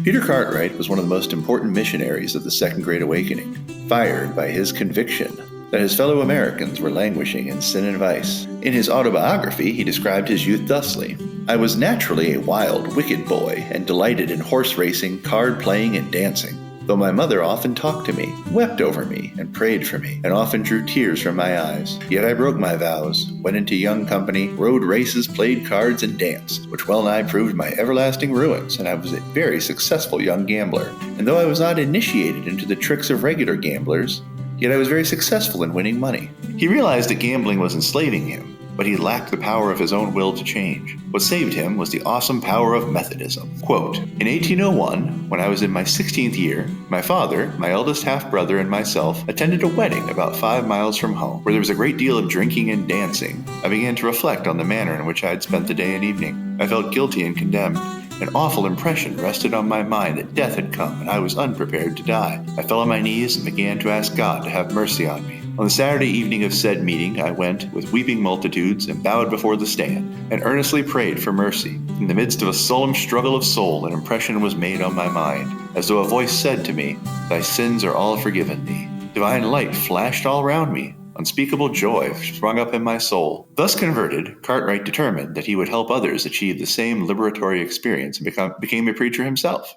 Peter Cartwright was one of the most important missionaries of the Second Great Awakening, fired by his conviction that his fellow Americans were languishing in sin and vice. In his autobiography, he described his youth thusly: "I was naturally a wild, wicked boy, and delighted in horse racing, card playing, and dancing. Though my mother often talked to me, wept over me, and prayed for me, and often drew tears from my eyes, yet I broke my vows, went into young company, rode races, played cards, and danced, which well nigh proved my everlasting ruins, and I was a very successful young gambler. And though I was not initiated into the tricks of regular gamblers, yet I was very successful in winning money." He realized that gambling was enslaving him, but he lacked the power of his own will to change. What saved him was the awesome power of Methodism. Quote, "In 1801, when I was in my 16th year, my father, my eldest half-brother, and myself attended a wedding about 5 miles from home, where there was a great deal of drinking and dancing. I began to reflect on the manner in which I had spent the day and evening. I felt guilty and condemned. An awful impression rested on my mind that death had come and I was unprepared to die. I fell on my knees and began to ask God to have mercy on me. On the Saturday evening of said meeting, I went, with weeping multitudes, and bowed before the stand, and earnestly prayed for mercy. In the midst of a solemn struggle of soul, an impression was made on my mind, as though a voice said to me, 'Thy sins are all forgiven thee.' Divine light flashed all round me. Unspeakable joy sprung up in my soul." Thus converted, Cartwright determined that he would help others achieve the same liberatory experience and became a preacher himself.